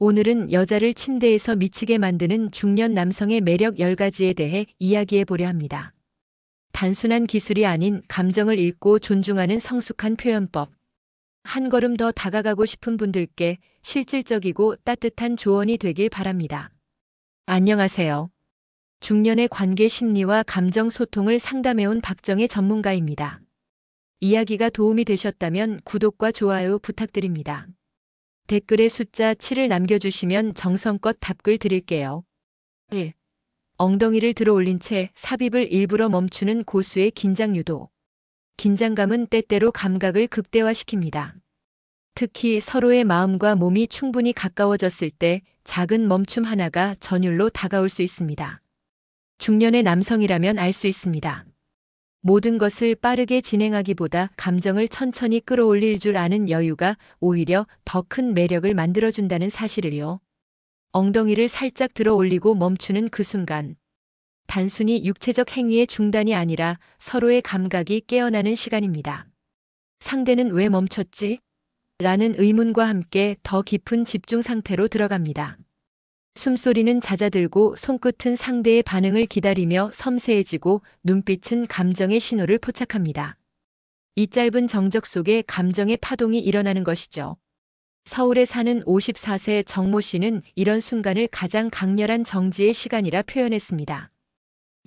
오늘은 여자를 침대에서 미치게 만드는 중년 남성의 매력 10가지에 대해 이야기해 보려 합니다. 단순한 기술이 아닌 감정을 읽고 존중하는 성숙한 표현법. 한 걸음 더 다가가고 싶은 분들께 실질적이고 따뜻한 조언이 되길 바랍니다. 안녕하세요. 중년의 관계 심리와 감정 소통을 상담해온 박정혜 전문가입니다. 이야기가 도움이 되셨다면 구독과 좋아요 부탁드립니다. 댓글에 숫자 7을 남겨주시면 정성껏 답글 드릴게요. 1. 엉덩이를 들어 올린 채 삽입을 일부러 멈추는 고수의 긴장 유도. 긴장감은 때때로 감각을 극대화시킵니다. 특히 서로의 마음과 몸이 충분히 가까워졌을 때 작은 멈춤 하나가 전율로 다가올 수 있습니다. 중년의 남성이라면 알 수 있습니다. 모든 것을 빠르게 진행하기보다 감정을 천천히 끌어올릴 줄 아는 여유가 오히려 더 큰 매력을 만들어준다는 사실을요. 엉덩이를 살짝 들어 올리고 멈추는 그 순간. 단순히 육체적 행위의 중단이 아니라 서로의 감각이 깨어나는 시간입니다. 상대는 왜 멈췄지? 라는 의문과 함께 더 깊은 집중 상태로 들어갑니다. 숨소리는 잦아들고 손끝은 상대의 반응을 기다리며 섬세해지고 눈빛은 감정의 신호를 포착합니다. 이 짧은 정적 속에 감정의 파동이 일어나는 것이죠. 서울에 사는 54세 정모 씨는 이런 순간을 가장 강렬한 정지의 시간이라 표현했습니다.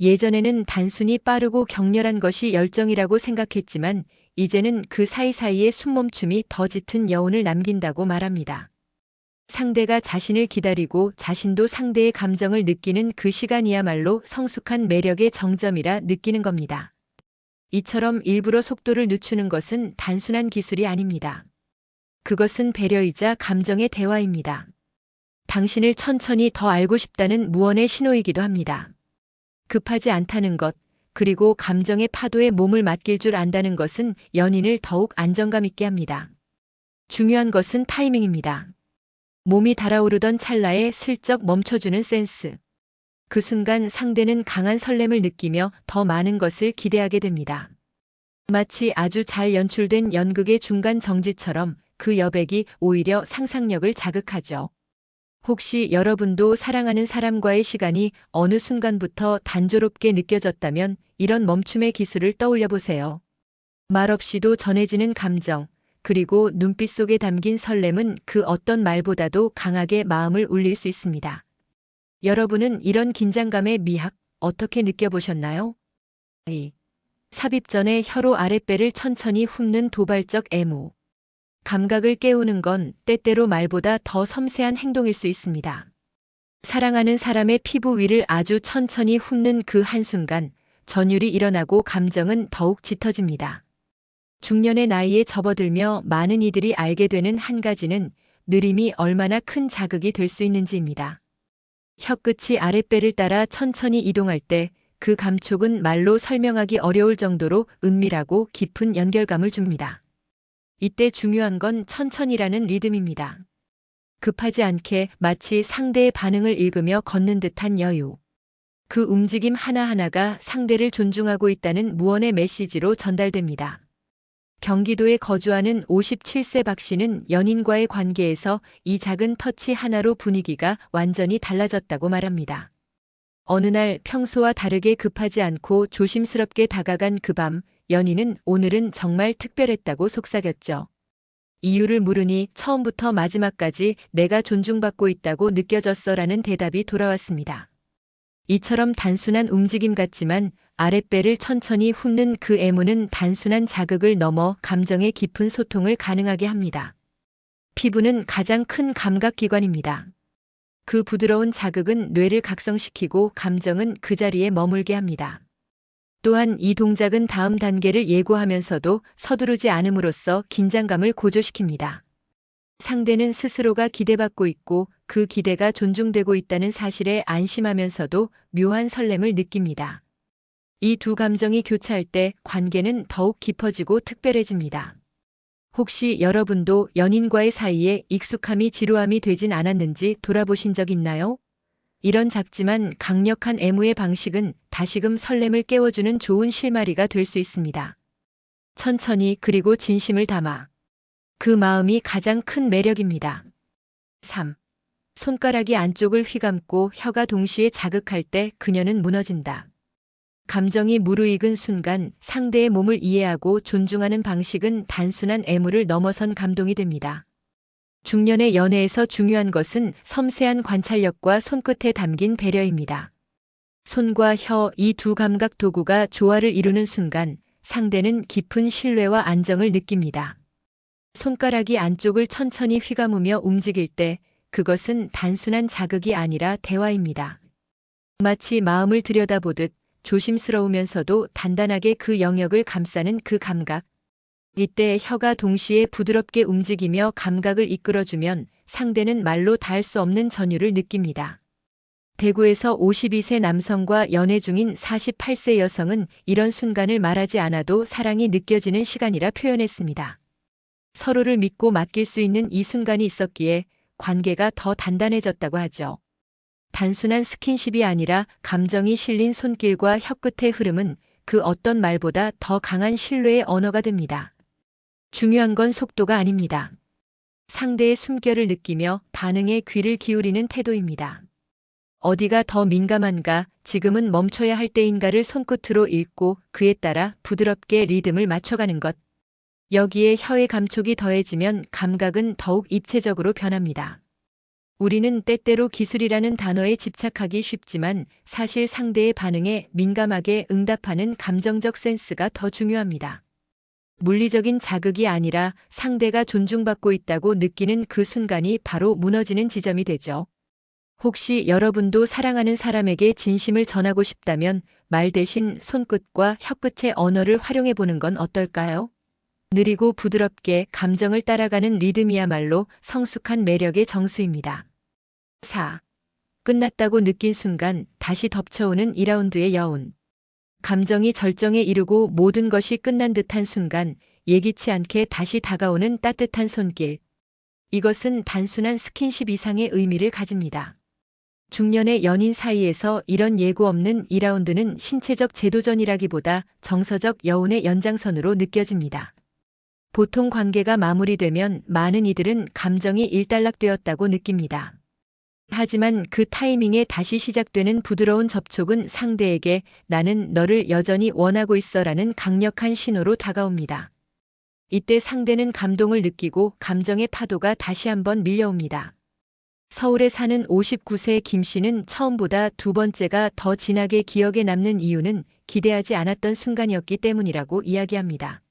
예전에는 단순히 빠르고 격렬한 것이 열정이라고 생각했지만 이제는 그 사이사이의 숨멈춤이 더 짙은 여운을 남긴다고 말합니다. 상대가 자신을 기다리고 자신도 상대의 감정을 느끼는 그 시간이야말로 성숙한 매력의 정점이라 느끼는 겁니다. 이처럼 일부러 속도를 늦추는 것은 단순한 기술이 아닙니다. 그것은 배려이자 감정의 대화입니다. 당신을 천천히 더 알고 싶다는 무언의 신호이기도 합니다. 급하지 않다는 것, 그리고 감정의 파도에 몸을 맡길 줄 안다는 것은 연인을 더욱 안정감 있게 합니다. 중요한 것은 타이밍입니다. 몸이 달아오르던 찰나에 슬쩍 멈춰주는 센스. 그 순간 상대는 강한 설렘을 느끼며 더 많은 것을 기대하게 됩니다. 마치 아주 잘 연출된 연극의 중간 정지처럼 그 여백이 오히려 상상력을 자극하죠. 혹시 여러분도 사랑하는 사람과의 시간이 어느 순간부터 단조롭게 느껴졌다면 이런 멈춤의 기술을 떠올려 보세요. 말없이도 전해지는 감정, 그리고 눈빛 속에 담긴 설렘은 그 어떤 말보다도 강하게 마음을 울릴 수 있습니다. 여러분은 이런 긴장감의 미학 어떻게 느껴보셨나요? 2. 삽입 전에 혀로 아랫배를 천천히 훑는 도발적 애무. 감각을 깨우는 건 때때로 말보다 더 섬세한 행동일 수 있습니다. 사랑하는 사람의 피부 위를 아주 천천히 훑는 그 한순간 전율이 일어나고 감정은 더욱 짙어집니다. 중년의 나이에 접어들며 많은 이들이 알게 되는 한 가지는 느림이 얼마나 큰 자극이 될 수 있는지입니다. 혀끝이 아랫배를 따라 천천히 이동할 때 그 감촉은 말로 설명하기 어려울 정도로 은밀하고 깊은 연결감을 줍니다. 이때 중요한 건 천천히라는 리듬입니다. 급하지 않게 마치 상대의 반응을 읽으며 걷는 듯한 여유. 그 움직임 하나하나가 상대를 존중하고 있다는 무언의 메시지로 전달됩니다. 경기도에 거주하는 57세 박 씨는 연인과의 관계에서 이 작은 터치 하나로 분위기가 완전히 달라졌다고 말합니다. 어느 날 평소와 다르게 급하지 않고 조심스럽게 다가간 그 밤, 연인은 오늘은 정말 특별했다고 속삭였죠. 이유를 물으니 처음부터 마지막까지 내가 존중받고 있다고 느껴졌어라는 대답이 돌아왔습니다. 이처럼 단순한 움직임 같지만 아랫배를 천천히 훑는 그 애무는 단순한 자극을 넘어 감정의 깊은 소통을 가능하게 합니다. 피부는 가장 큰 감각기관입니다. 그 부드러운 자극은 뇌를 각성시키고 감정은 그 자리에 머물게 합니다. 또한 이 동작은 다음 단계를 예고하면서도 서두르지 않음으로써 긴장감을 고조시킵니다. 상대는 스스로가 기대받고 있고 그 기대가 존중되고 있다는 사실에 안심하면서도 묘한 설렘을 느낍니다. 이 두 감정이 교차할 때 관계는 더욱 깊어지고 특별해집니다. 혹시 여러분도 연인과의 사이에 익숙함이 지루함이 되진 않았는지 돌아보신 적 있나요? 이런 작지만 강력한 애무의 방식은 다시금 설렘을 깨워주는 좋은 실마리가 될 수 있습니다. 천천히 그리고 진심을 담아. 그 마음이 가장 큰 매력입니다. 3. 손가락이 안쪽을 휘감고 혀가 동시에 자극할 때 그녀는 무너진다. 감정이 무르익은 순간 상대의 몸을 이해하고 존중하는 방식은 단순한 애무를 넘어선 감동이 됩니다. 중년의 연애에서 중요한 것은 섬세한 관찰력과 손끝에 담긴 배려입니다. 손과 혀, 이 두 감각 도구가 조화를 이루는 순간 상대는 깊은 신뢰와 안정을 느낍니다. 손가락이 안쪽을 천천히 휘감으며 움직일 때 그것은 단순한 자극이 아니라 대화입니다. 마치 마음을 들여다보듯 조심스러우면서도 단단하게 그 영역을 감싸는 그 감각. 이때 혀가 동시에 부드럽게 움직이며 감각을 이끌어주면 상대는 말로 닿을 수 없는 전율을 느낍니다. 대구에서 52세 남성과 연애 중인 48세 여성은 이런 순간을 말하지 않아도 사랑이 느껴지는 시간이라 표현했습니다. 서로를 믿고 맡길 수 있는 이 순간이 있었기에 관계가 더 단단해졌다고 하죠. 단순한 스킨십이 아니라 감정이 실린 손길과 혀끝의 흐름은 그 어떤 말보다 더 강한 신뢰의 언어가 됩니다. 중요한 건 속도가 아닙니다. 상대의 숨결을 느끼며 반응에 귀를 기울이는 태도입니다. 어디가 더 민감한가, 지금은 멈춰야 할 때인가를 손끝으로 읽고 그에 따라 부드럽게 리듬을 맞춰가는 것. 여기에 혀의 감촉이 더해지면 감각은 더욱 입체적으로 변합니다. 우리는 때때로 기술이라는 단어에 집착하기 쉽지만 사실 상대의 반응에 민감하게 응답하는 감정적 센스가 더 중요합니다. 물리적인 자극이 아니라 상대가 존중받고 있다고 느끼는 그 순간이 바로 무너지는 지점이 되죠. 혹시 여러분도 사랑하는 사람에게 진심을 전하고 싶다면 말 대신 손끝과 혀끝의 언어를 활용해 보는 건 어떨까요? 느리고 부드럽게 감정을 따라가는 리듬이야말로 성숙한 매력의 정수입니다. 4. 끝났다고 느낀 순간 다시 덮쳐오는 2라운드의 여운. 감정이 절정에 이르고 모든 것이 끝난 듯한 순간 예기치 않게 다시 다가오는 따뜻한 손길. 이것은 단순한 스킨십 이상의 의미를 가집니다. 중년의 연인 사이에서 이런 예고 없는 2라운드는 신체적 재도전이라기보다 정서적 여운의 연장선으로 느껴집니다. 보통 관계가 마무리되면 많은 이들은 감정이 일단락되었다고 느낍니다. 하지만 그 타이밍에 다시 시작되는 부드러운 접촉은 상대에게 나는 너를 여전히 원하고 있어라는 강력한 신호로 다가옵니다. 이때 상대는 감동을 느끼고 감정의 파도가 다시 한번 밀려옵니다. 서울에 사는 59세 김 씨는 처음보다 두 번째가 더 진하게 기억에 남는 이유는 기대하지 않았던 순간이었기 때문이라고 이야기합니다.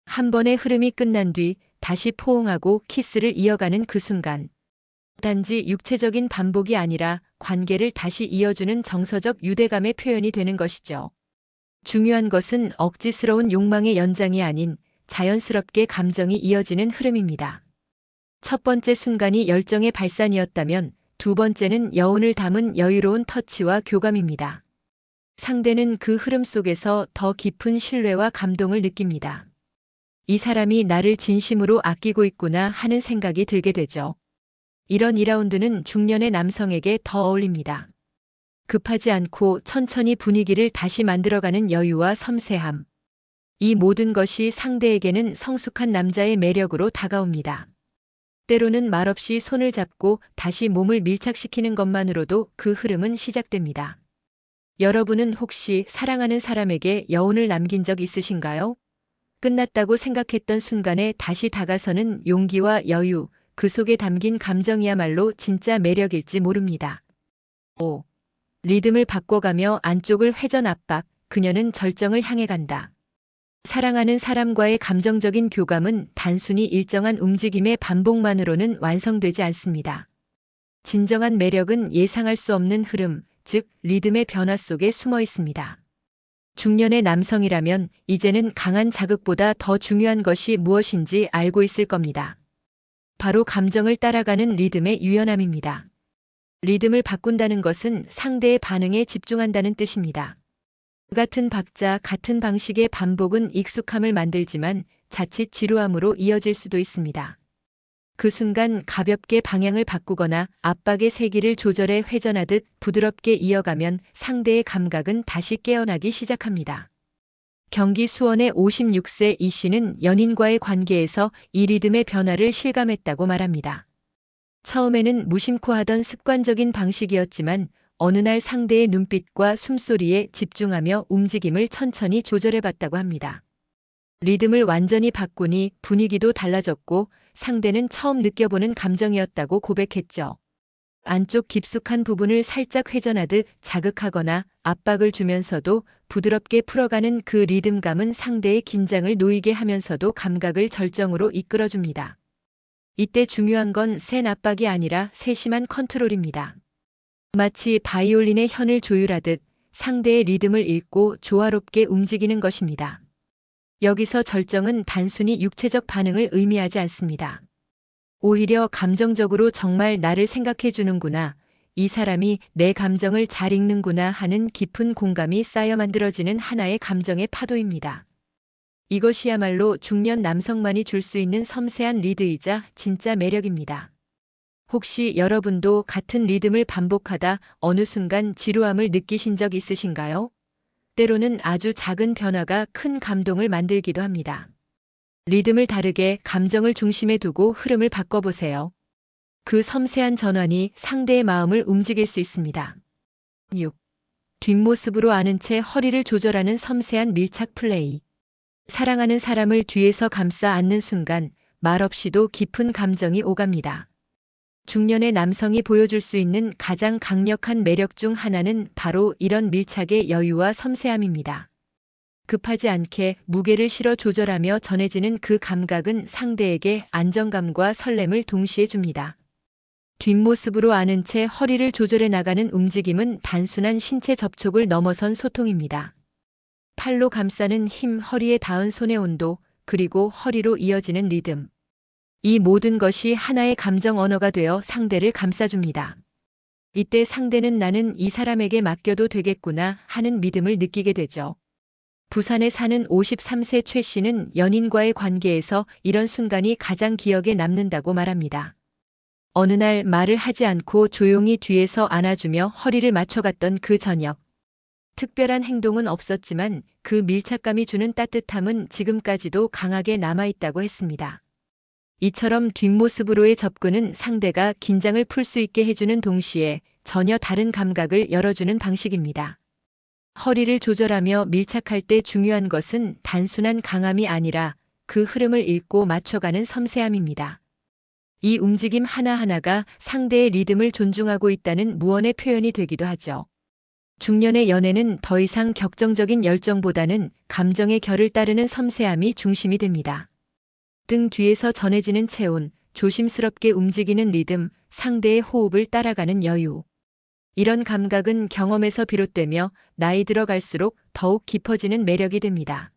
한 번의 흐름이 끝난 뒤 다시 포옹하고 키스를 이어가는 그 순간. 단지 육체적인 반복이 아니라 관계를 다시 이어주는 정서적 유대감의 표현이 되는 것이죠. 중요한 것은 억지스러운 욕망의 연장이 아닌 자연스럽게 감정이 이어지는 흐름입니다. 첫 번째 순간이 열정의 발산이었다면 두 번째는 여운을 담은 여유로운 터치와 교감입니다. 상대는 그 흐름 속에서 더 깊은 신뢰와 감동을 느낍니다. 이 사람이 나를 진심으로 아끼고 있구나 하는 생각이 들게 되죠. 이런 2라운드는 중년의 남성에게 더 어울립니다. 급하지 않고 천천히 분위기를 다시 만들어가는 여유와 섬세함. 이 모든 것이 상대에게는 성숙한 남자의 매력으로 다가옵니다. 때로는 말없이 손을 잡고 다시 몸을 밀착시키는 것만으로도 그 흐름은 시작됩니다. 여러분은 혹시 사랑하는 사람에게 여운을 남긴 적 있으신가요? 끝났다고 생각했던 순간에 다시 다가서는 용기와 여유, 그 속에 담긴 감정이야말로 진짜 매력일지 모릅니다. 5. 리듬을 바꿔가며 안쪽을 회전 압박, 그녀는 절정을 향해 간다. 사랑하는 사람과의 감정적인 교감은 단순히 일정한 움직임의 반복만으로는 완성되지 않습니다. 진정한 매력은 예상할 수 없는 흐름, 즉 리듬의 변화 속에 숨어 있습니다. 중년의 남성이라면 이제는 강한 자극보다 더 중요한 것이 무엇인지 알고 있을 겁니다. 바로 감정을 따라가는 리듬의 유연함입니다. 리듬을 바꾼다는 것은 상대의 반응에 집중한다는 뜻입니다. 같은 박자, 같은 방식의 반복은 익숙함을 만들지만 자칫 지루함으로 이어질 수도 있습니다. 그 순간 가볍게 방향을 바꾸거나 압박의 세기를 조절해 회전하듯 부드럽게 이어가면 상대의 감각은 다시 깨어나기 시작합니다. 경기 수원의 56세 이 씨는 연인과의 관계에서 이 리듬의 변화를 실감했다고 말합니다. 처음에는 무심코 하던 습관적인 방식이었지만 어느 날 상대의 눈빛과 숨소리에 집중하며 움직임을 천천히 조절해 봤다고 합니다. 리듬을 완전히 바꾸니 분위기도 달라졌고 상대는 처음 느껴보는 감정이었다고 고백했죠. 안쪽 깊숙한 부분을 살짝 회전하듯 자극하거나 압박을 주면서도 부드럽게 풀어가는 그 리듬감은 상대의 긴장을 놓이게 하면서도 감각을 절정으로 이끌어줍니다. 이때 중요한 건 센 압박이 아니라 세심한 컨트롤입니다. 마치 바이올린의 현을 조율하듯 상대의 리듬을 읽고 조화롭게 움직이는 것입니다. 여기서 절정은 단순히 육체적 반응을 의미하지 않습니다. 오히려 감정적으로 정말 나를 생각해 주는구나, 이 사람이 내 감정을 잘 읽는구나 하는 깊은 공감이 쌓여 만들어지는 하나의 감정의 파도입니다. 이것이야말로 중년 남성만이 줄 수 있는 섬세한 리드이자 진짜 매력입니다. 혹시 여러분도 같은 리듬을 반복하다 어느 순간 지루함을 느끼신 적 있으신가요? 때로는 아주 작은 변화가 큰 감동을 만들기도 합니다. 리듬을 다르게 감정을 중심에 두고 흐름을 바꿔보세요. 그 섬세한 전환이 상대의 마음을 움직일 수 있습니다. 6. 뒷모습으로 아는 채 허리를 조절하는 섬세한 밀착 플레이. 사랑하는 사람을 뒤에서 감싸 안는 순간 말없이도 깊은 감정이 오갑니다. 중년의 남성이 보여줄 수 있는 가장 강력한 매력 중 하나는 바로 이런 밀착의 여유와 섬세함입니다. 급하지 않게 무게를 실어 조절하며 전해지는 그 감각은 상대에게 안정감과 설렘을 동시에 줍니다. 뒷모습으로 아는 채 허리를 조절해 나가는 움직임은 단순한 신체 접촉을 넘어선 소통입니다. 팔로 감싸는 힘, 허리에 닿은 손의 온도, 그리고 허리로 이어지는 리듬. 이 모든 것이 하나의 감정 언어가 되어 상대를 감싸줍니다. 이때 상대는 나는 이 사람에게 맡겨도 되겠구나 하는 믿음을 느끼게 되죠. 부산에 사는 53세 최 씨는 연인과의 관계에서 이런 순간이 가장 기억에 남는다고 말합니다. 어느 날 말을 하지 않고 조용히 뒤에서 안아주며 허리를 맞춰갔던 그 저녁. 특별한 행동은 없었지만 그 밀착감이 주는 따뜻함은 지금까지도 강하게 남아있다고 했습니다. 이처럼 뒷모습으로의 접근은 상대가 긴장을 풀 수 있게 해주는 동시에 전혀 다른 감각을 열어주는 방식입니다. 허리를 조절하며 밀착할 때 중요한 것은 단순한 강함이 아니라 그 흐름을 읽고 맞춰가는 섬세함입니다. 이 움직임 하나하나가 상대의 리듬을 존중하고 있다는 무언의 표현이 되기도 하죠. 중년의 연애는 더 이상 격정적인 열정보다는 감정의 결을 따르는 섬세함이 중심이 됩니다. 등 뒤에서 전해지는 체온, 조심스럽게 움직이는 리듬, 상대의 호흡을 따라가는 여유. 이런 감각은 경험에서 비롯되며 나이 들어갈수록 더욱 깊어지는 매력이 됩니다.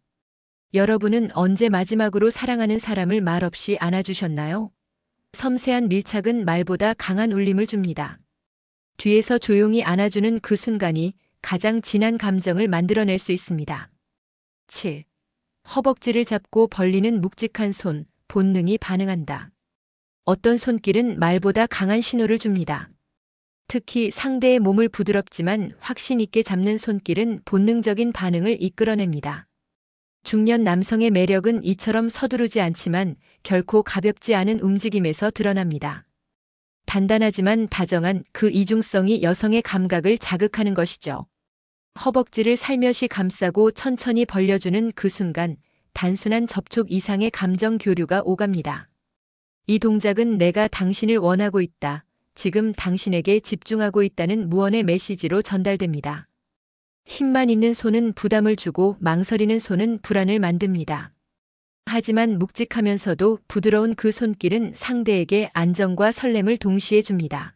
여러분은 언제 마지막으로 사랑하는 사람을 말없이 안아주셨나요? 섬세한 밀착은 말보다 강한 울림을 줍니다. 뒤에서 조용히 안아주는 그 순간이 가장 진한 감정을 만들어낼 수 있습니다. 7. 허벅지를 잡고 벌리는 묵직한 손, 본능이 반응한다. 어떤 손길은 말보다 강한 신호를 줍니다. 특히 상대의 몸을 부드럽지만 확신 있게 잡는 손길은 본능적인 반응을 이끌어냅니다. 중년 남성의 매력은 이처럼 서두르지 않지만 결코 가볍지 않은 움직임에서 드러납니다. 단단하지만 다정한 그 이중성이 여성의 감각을 자극하는 것이죠. 허벅지를 살며시 감싸고 천천히 벌려주는 그 순간 단순한 접촉 이상의 감정 교류가 오갑니다. 이 동작은 내가 당신을 원하고 있다, 지금 당신에게 집중하고 있다는 무언의 메시지로 전달됩니다. 힘만 있는 손은 부담을 주고 망설이는 손은 불안을 만듭니다. 하지만 묵직하면서도 부드러운 그 손길은 상대에게 안정과 설렘을 동시에 줍니다.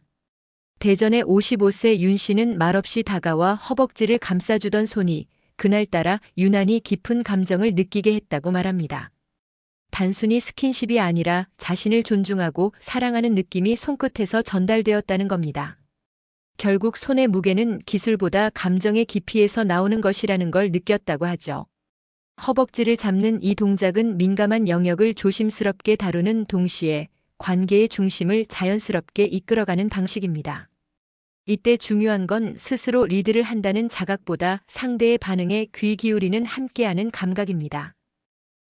대전의 55세 윤 씨는 말없이 다가와 허벅지를 감싸주던 손이 그날따라 유난히 깊은 감정을 느끼게 했다고 말합니다. 단순히 스킨십이 아니라 자신을 존중하고 사랑하는 느낌이 손끝에서 전달되었다는 겁니다. 결국 손의 무게는 기술보다 감정의 깊이에서 나오는 것이라는 걸 느꼈다고 하죠. 허벅지를 잡는 이 동작은 민감한 영역을 조심스럽게 다루는 동시에 관계의 중심을 자연스럽게 이끌어가는 방식입니다. 이때 중요한 건 스스로 리드를 한다는 자각보다 상대의 반응에 귀 기울이는 함께하는 감각입니다.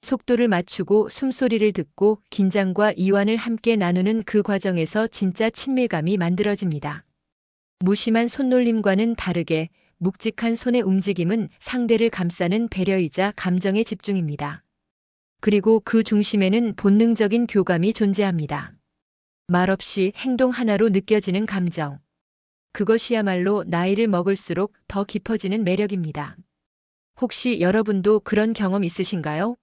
속도를 맞추고 숨소리를 듣고 긴장과 이완을 함께 나누는 그 과정에서 진짜 친밀감이 만들어집니다. 무심한 손놀림과는 다르게 묵직한 손의 움직임은 상대를 감싸는 배려이자 감정의 집중입니다. 그리고 그 중심에는 본능적인 교감이 존재합니다. 말없이 행동 하나로 느껴지는 감정. 그것이야말로 나이를 먹을수록 더 깊어지는 매력입니다. 혹시 여러분도 그런 경험 있으신가요?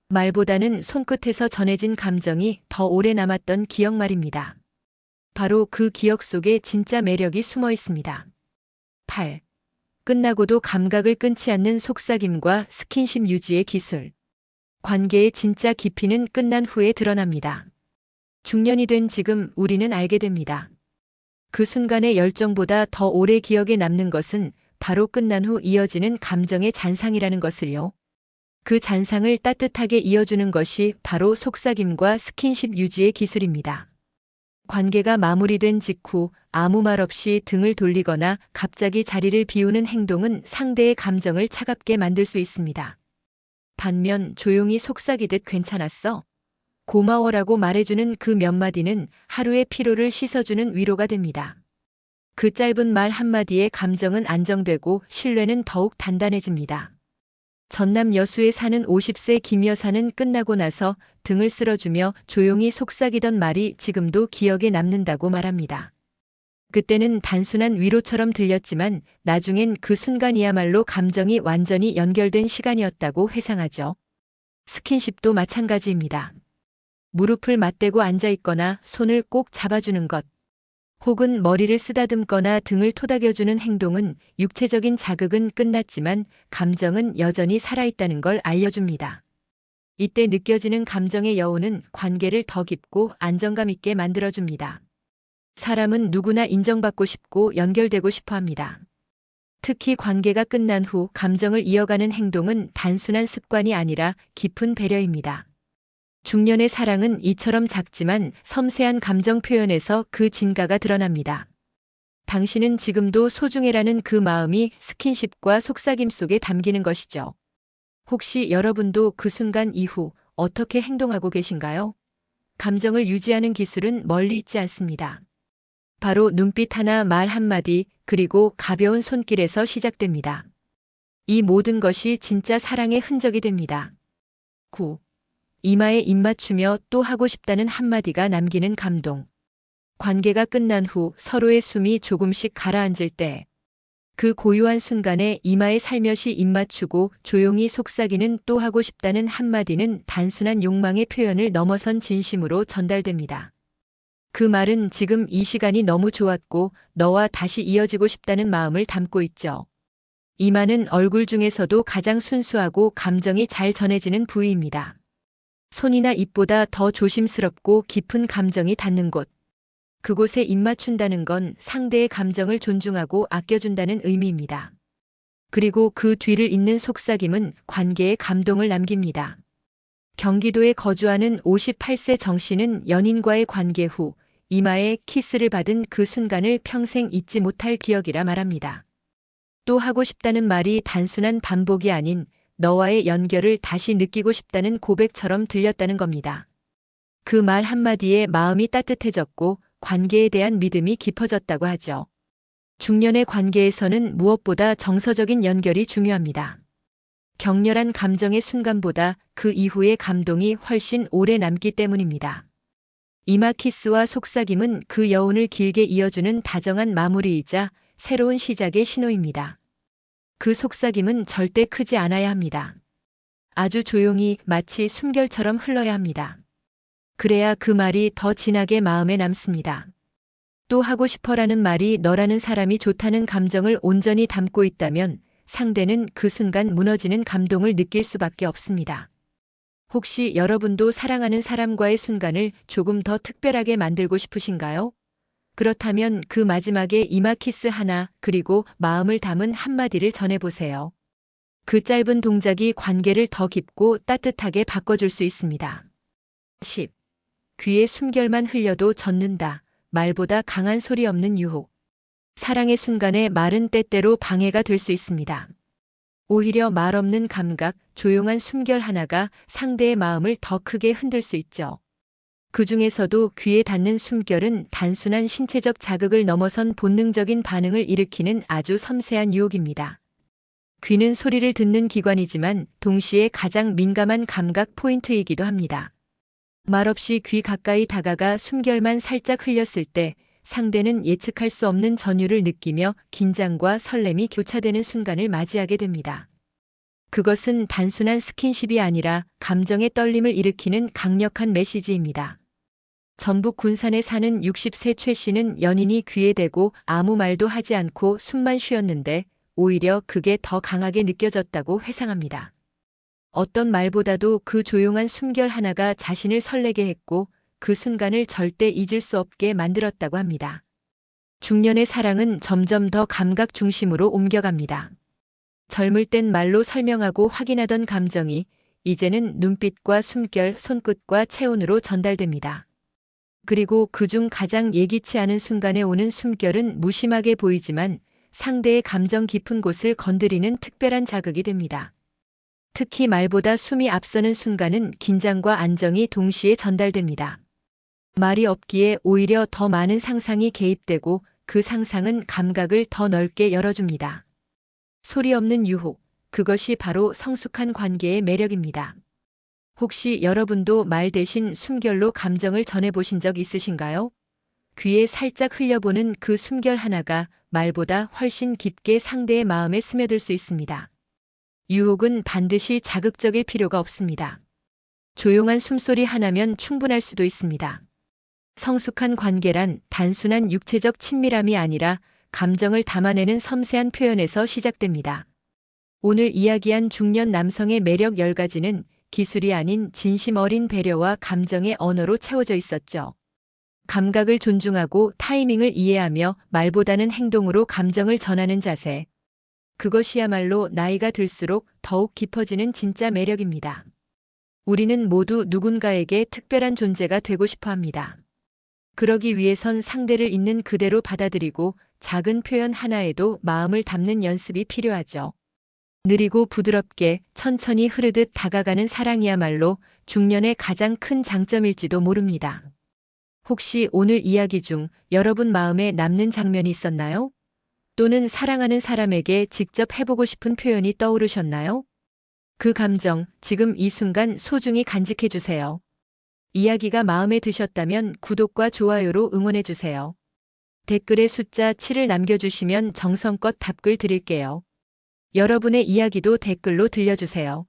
말보다는 손끝에서 전해진 감정이 더 오래 남았던 기억 말입니다. 바로 그 기억 속에 진짜 매력이 숨어 있습니다. 8. 끝나고도 감각을 끊지 않는 속삭임과 스킨십 유지의 기술. 관계의 진짜 깊이는 끝난 후에 드러납니다. 중년이 된 지금 우리는 알게 됩니다. 그 순간의 열정보다 더 오래 기억에 남는 것은 바로 끝난 후 이어지는 감정의 잔상이라는 것을요. 그 잔상을 따뜻하게 이어주는 것이 바로 속삭임과 스킨십 유지의 기술입니다. 관계가 마무리된 직후 아무 말 없이 등을 돌리거나 갑자기 자리를 비우는 행동은 상대의 감정을 차갑게 만들 수 있습니다. 반면 조용히 속삭이듯 괜찮았어? 고마워라고 말해주는 그 몇 마디는 하루의 피로를 씻어주는 위로가 됩니다. 그 짧은 말 한마디에 감정은 안정되고 신뢰는 더욱 단단해집니다. 전남 여수에 사는 50세 김 여사는 끝나고 나서 등을 쓸어주며 조용히 속삭이던 말이 지금도 기억에 남는다고 말합니다. 그때는 단순한 위로처럼 들렸지만 나중엔 그 순간이야말로 감정이 완전히 연결된 시간이었다고 회상하죠. 스킨십도 마찬가지입니다. 무릎을 맞대고 앉아있거나 손을 꼭 잡아주는 것, 혹은 머리를 쓰다듬거나 등을 토닥여주는 행동은 육체적인 자극은 끝났지만 감정은 여전히 살아있다는 걸 알려줍니다. 이때 느껴지는 감정의 여운은 관계를 더 깊고 안정감 있게 만들어줍니다. 사람은 누구나 인정받고 싶고 연결되고 싶어 합니다. 특히 관계가 끝난 후 감정을 이어가는 행동은 단순한 습관이 아니라 깊은 배려입니다. 중년의 사랑은 이처럼 작지만 섬세한 감정 표현에서 그 진가가 드러납니다. 당신은 지금도 소중해라는 그 마음이 스킨십과 속삭임 속에 담기는 것이죠. 혹시 여러분도 그 순간 이후 어떻게 행동하고 계신가요? 감정을 유지하는 기술은 멀리 있지 않습니다. 바로 눈빛 하나, 말 한마디, 그리고 가벼운 손길에서 시작됩니다. 이 모든 것이 진짜 사랑의 흔적이 됩니다. 9. 이마에 입 맞추며 또 하고 싶다는 한마디가 남기는 감동. 관계가 끝난 후 서로의 숨이 조금씩 가라앉을 때, 그 고요한 순간에 이마에 살며시 입 맞추고 조용히 속삭이는 또 하고 싶다는 한마디는 단순한 욕망의 표현을 넘어선 진심으로 전달됩니다. 그 말은 지금 이 시간이 너무 좋았고 너와 다시 이어지고 싶다는 마음을 담고 있죠. 이마는 얼굴 중에서도 가장 순수하고 감정이 잘 전해지는 부위입니다. 손이나 입보다 더 조심스럽고 깊은 감정이 닿는 곳. 그곳에 입 맞춘다는 건 상대의 감정을 존중하고 아껴준다는 의미입니다. 그리고 그 뒤를 잇는 속삭임은 관계에 감동을 남깁니다. 경기도에 거주하는 58세 정 씨는 연인과의 관계 후 이마에 키스를 받은 그 순간을 평생 잊지 못할 기억이라 말합니다. 또 하고 싶다는 말이 단순한 반복이 아닌 너와의 연결을 다시 느끼고 싶다는 고백처럼 들렸다는 겁니다. 그 말 한마디에 마음이 따뜻해졌고 관계에 대한 믿음이 깊어졌다고 하죠. 중년의 관계에서는 무엇보다 정서적인 연결이 중요합니다. 격렬한 감정의 순간보다 그 이후의 감동이 훨씬 오래 남기 때문입니다. 이마 키스와 속삭임은 그 여운을 길게 이어주는 다정한 마무리이자 새로운 시작의 신호입니다. 그 속삭임은 절대 크지 않아야 합니다. 아주 조용히 마치 숨결처럼 흘러야 합니다. 그래야 그 말이 더 진하게 마음에 남습니다. 또 하고 싶어라는 말이 너라는 사람이 좋다는 감정을 온전히 담고 있다면 상대는 그 순간 무너지는 감동을 느낄 수밖에 없습니다. 혹시 여러분도 사랑하는 사람과의 순간을 조금 더 특별하게 만들고 싶으신가요? 그렇다면 그 마지막에 이마 키스 하나 그리고 마음을 담은 한마디를 전해보세요. 그 짧은 동작이 관계를 더 깊고 따뜻하게 바꿔줄 수 있습니다. 10. 귀에 숨결만 흘려도 젖는다. 말보다 강한 소리 없는 유혹. 사랑의 순간에 말은 때때로 방해가 될 수 있습니다. 오히려 말없는 감각, 조용한 숨결 하나가 상대의 마음을 더 크게 흔들 수 있죠. 그 중에서도 귀에 닿는 숨결은 단순한 신체적 자극을 넘어선 본능적인 반응을 일으키는 아주 섬세한 유혹입니다. 귀는 소리를 듣는 기관이지만 동시에 가장 민감한 감각 포인트이기도 합니다. 말없이 귀 가까이 다가가 숨결만 살짝 흘렸을 때 상대는 예측할 수 없는 전율을 느끼며 긴장과 설렘이 교차되는 순간을 맞이하게 됩니다. 그것은 단순한 스킨십이 아니라 감정의 떨림을 일으키는 강력한 메시지입니다. 전북 군산에 사는 60세 최 씨는 연인이 귀에 대고 아무 말도 하지 않고 숨만 쉬었는데 오히려 그게 더 강하게 느껴졌다고 회상합니다. 어떤 말보다도 그 조용한 숨결 하나가 자신을 설레게 했고 그 순간을 절대 잊을 수 없게 만들었다고 합니다. 중년의 사랑은 점점 더 감각 중심으로 옮겨갑니다. 젊을 땐 말로 설명하고 확인하던 감정이 이제는 눈빛과 숨결, 손끝과 체온으로 전달됩니다. 그리고 그중 가장 예기치 않은 순간에 오는 숨결은 무심하게 보이지만 상대의 감정 깊은 곳을 건드리는 특별한 자극이 됩니다. 특히 말보다 숨이 앞서는 순간은 긴장과 안정이 동시에 전달됩니다. 말이 없기에 오히려 더 많은 상상이 개입되고 그 상상은 감각을 더 넓게 열어줍니다. 소리 없는 유혹, 그것이 바로 성숙한 관계의 매력입니다. 혹시 여러분도 말 대신 숨결로 감정을 전해보신 적 있으신가요? 귀에 살짝 흘려보는 그 숨결 하나가 말보다 훨씬 깊게 상대의 마음에 스며들 수 있습니다. 유혹은 반드시 자극적일 필요가 없습니다. 조용한 숨소리 하나면 충분할 수도 있습니다. 성숙한 관계란 단순한 육체적 친밀함이 아니라 감정을 담아내는 섬세한 표현에서 시작됩니다. 오늘 이야기한 중년 남성의 매력 10가지는 기술이 아닌 진심 어린 배려와 감정의 언어로 채워져 있었죠. 감각을 존중하고 타이밍을 이해하며 말보다는 행동으로 감정을 전하는 자세. 그것이야말로 나이가 들수록 더욱 깊어지는 진짜 매력입니다. 우리는 모두 누군가에게 특별한 존재가 되고 싶어 합니다. 그러기 위해선 상대를 있는 그대로 받아들이고 작은 표현 하나에도 마음을 담는 연습이 필요하죠. 느리고 부드럽게 천천히 흐르듯 다가가는 사랑이야말로 중년의 가장 큰 장점일지도 모릅니다. 혹시 오늘 이야기 중 여러분 마음에 남는 장면이 있었나요? 또는 사랑하는 사람에게 직접 해보고 싶은 표현이 떠오르셨나요? 그 감정, 지금 이 순간 소중히 간직해주세요. 이야기가 마음에 드셨다면 구독과 좋아요로 응원해주세요. 댓글에 숫자 7을 남겨주시면 정성껏 답글 드릴게요. 여러분의 이야기도 댓글로 들려주세요.